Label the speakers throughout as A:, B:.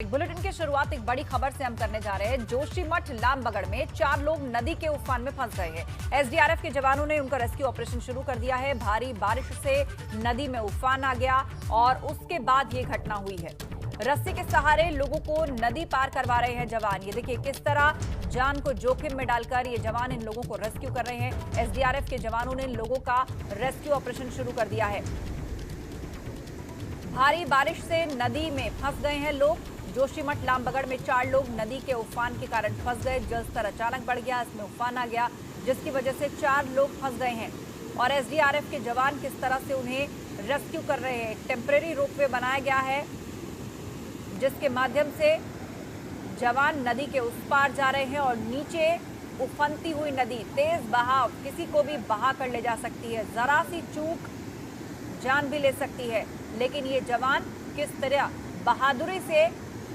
A: एक बुलेटिन की शुरुआत एक बड़ी खबर से हम करने जा रहे हैं। जोशीमठ लामबगड़ में 4 लोग नदी के उफान में फंस गए हैं। एसडीआरएफ के जवानों ने उनका रेस्क्यू ऑपरेशन शुरू कर दिया है। भारी बारिश से नदी में उफान आ गया और उसके बाद ये घटना हुई है। रस्सी के सहारे लोगों को नदी पार करवा रहे हैं जवान। ये देखिए किस तरह जान को जोखिम में डालकर ये जवान इन लोगों को रेस्क्यू कर रहे हैं। एसडीआरएफ के जवानों ने इन लोगों का रेस्क्यू ऑपरेशन शुरू कर दिया है। भारी बारिश से नदी में फंस गए हैं लोग। जोशीमठ लामबगड़ में 4 लोग नदी के उफान के कारण फंस गए। जलस्तर अचानक बढ़ गया, इसमें उफान आ गया, जिसकी वजह से 4 लोग फंस गए हैं और एसडीआरएफ के जवान किस तरह से उन्हें रेस्क्यू कर रहे हैं। टेम्परेरी रोपवे बनाया गया है जिसके माध्यम से जवान नदी के उस पार जा रहे हैं और नीचे उफनती हुई नदी, तेज बहाव किसी को भी बहा कर ले जा सकती है। जरा सी चूक जान भी ले सकती है, लेकिन ये जवान किस तरह बहादुरी से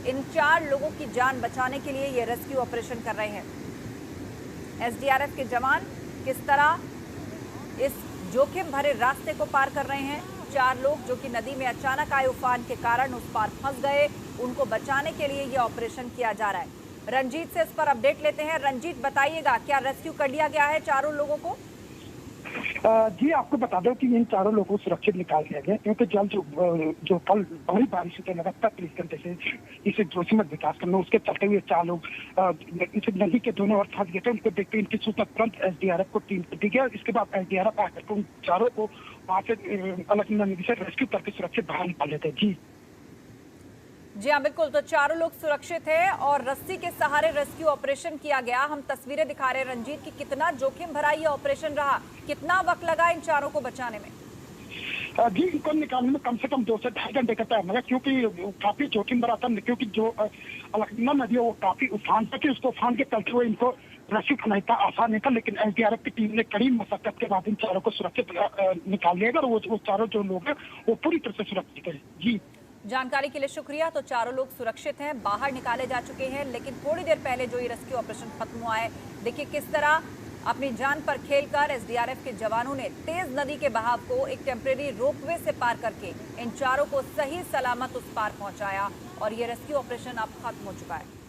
A: इन 4 लोगों की जान बचाने के लिए ये रेस्क्यू ऑपरेशन कर रहे हैं। एसडीआरएफ के जवान किस तरह इस जोखिम भरे रास्ते को पार कर रहे हैं। 4 लोग जो कि नदी में अचानक आए उफान के कारण उस पार फंस गए, उनको बचाने के लिए ये ऑपरेशन किया जा रहा है। रंजीत से इस पर अपडेट लेते हैं। रंजीत, बताइएगा क्या रेस्क्यू कर लिया गया है 4 लोगों को?
B: जी, आपको बता दो कि इन 4 लोगों को सुरक्षित निकाल दिया गया, क्योंकि जल जो कल बड़ी बारिश से लगातार 30 घंटे से इसे जोशीमठ विकास करना, उसके चलते हुए 4 लोग इस नदी के दोनों ओर फंस गए थे। उनको देखते इनकी सूचना तुरंत एसडीआरएफ को टीम को दी गई। इसके बाद एसडीआरएफ आकर उन 4 को वहां से अलग नदी से रेस्क्यू करके सुरक्षित बाहर निकाल लेते हैं।
A: जी हाँ, बिल्कुल। तो 4 लोग सुरक्षित हैं और रस्सी के सहारे रेस्क्यू ऑपरेशन किया गया। हम तस्वीरें दिखा रहे हैं रंजीत कि कितना जोखिम भरा ये ऑपरेशन रहा, कितना वक्त लगा इन 4 को बचाने में?
B: जी, इनको निकालने में कम से कम 2 से 2.5 घंटे का टाइम लगा, क्योंकि काफी जोखिम भरा था। क्योंकि जो अलकनंदा नदी है वो काफी उफान था कि उसको उफान के चलते हुए इनको रेस्क्यू करना इतना आसान नहीं था। लेकिन एसडीआरएफ की टीम ने कड़ी मशक्कत के बाद इन 4 को सुरक्षित निकाल लिया और वो 4 जो लोग हैं वो पूरी तरह से सुरक्षित है। जी,
A: जानकारी के लिए शुक्रिया। तो 4 लोग सुरक्षित हैं, बाहर निकाले जा चुके हैं। लेकिन थोड़ी देर पहले जो ये रेस्क्यू ऑपरेशन खत्म हुआ है, देखिए किस तरह अपनी जान पर खेलकर एसडीआरएफ के जवानों ने तेज नदी के बहाव को एक टेम्परेरी रोपवे से पार करके इन 4 को सही सलामत उस पार पहुंचाया और ये रेस्क्यू ऑपरेशन अब खत्म हो चुका है।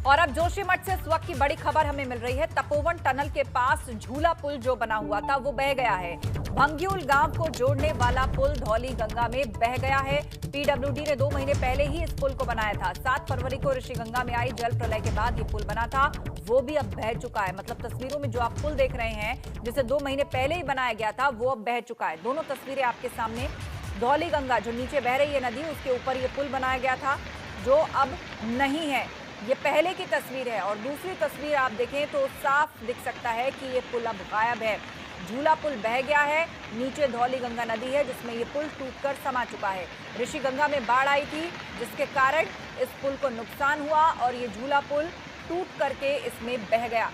A: और अब जोशीमठ से इस वक्त की बड़ी खबर हमें मिल रही है। तपोवन टनल के पास झूला पुल जो बना हुआ था वो बह गया है। भंग्यूल गांव को जोड़ने वाला पुल धौली गंगा में बह गया है। पीडब्ल्यूडी ने 2 महीने पहले ही इस पुल को बनाया था। 7 फरवरी को ऋषिगंगा में आई जल प्रलय के बाद ये पुल बना था, वो भी अब बह चुका है। मतलब तस्वीरों में जो आप पुल देख रहे हैं जिसे 2 महीने पहले ही बनाया गया था, वो अब बह चुका है। दोनों तस्वीरें आपके सामने। धौली गंगा जो नीचे बह रही है नदी, उसके ऊपर ये पुल बनाया गया था जो अब नहीं है। ये पहले की तस्वीर है और दूसरी तस्वीर आप देखें तो साफ दिख सकता है कि ये पुल अब गायब है। झूला पुल बह गया है। नीचे धौली गंगा नदी है जिसमें ये पुल टूटकर समा चुका है। ऋषिगंगा में बाढ़ आई थी जिसके कारण इस पुल को नुकसान हुआ और ये झूला पुल टूट करके इसमें बह गया।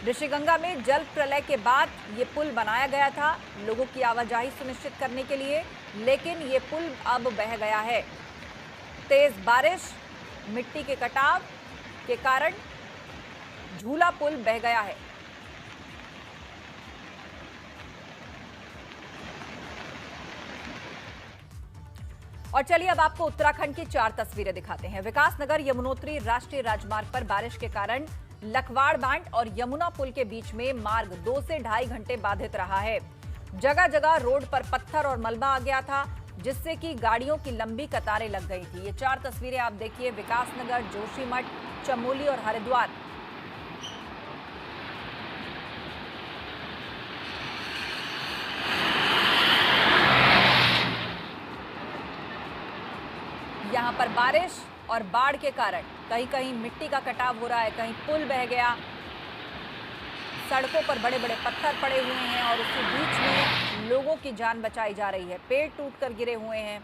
A: ऋषिगंगा में जल प्रलय के बाद ये पुल बनाया गया था लोगों की आवाजाही सुनिश्चित करने के लिए, लेकिन ये पुल अब बह गया है। तेज बारिश, मिट्टी के कटाव के कारण झूला पुल बह गया है। और चलिए अब आपको उत्तराखंड की 4 तस्वीरें दिखाते हैं। विकासनगर यमुनोत्री राष्ट्रीय राजमार्ग पर बारिश के कारण लखवाड़ बांध और यमुना पुल के बीच में मार्ग 2 से 2.5 घंटे बाधित रहा है। जगह जगह रोड पर पत्थर और मलबा आ गया था जिससे कि गाड़ियों की लंबी कतारें लग गई थी। ये 4 तस्वीरें आप देखिए, विकासनगर, जोशीमठ, चमोली और हरिद्वार। यहां पर बारिश और बाढ़ के कारण कहीं कहीं मिट्टी का कटाव हो रहा है, कहीं पुल बह गया, सड़कों पर बड़े बड़े पत्थर पड़े हुए हैं और उसके बीच में लोगों की जान बचाई जा रही है। पेड़ टूटकर गिरे हुए हैं।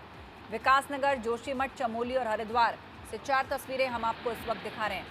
A: विकासनगर, जोशीमठ, चमोली और हरिद्वार से 4 तस्वीरें हम आपको इस वक्त दिखा रहे हैं।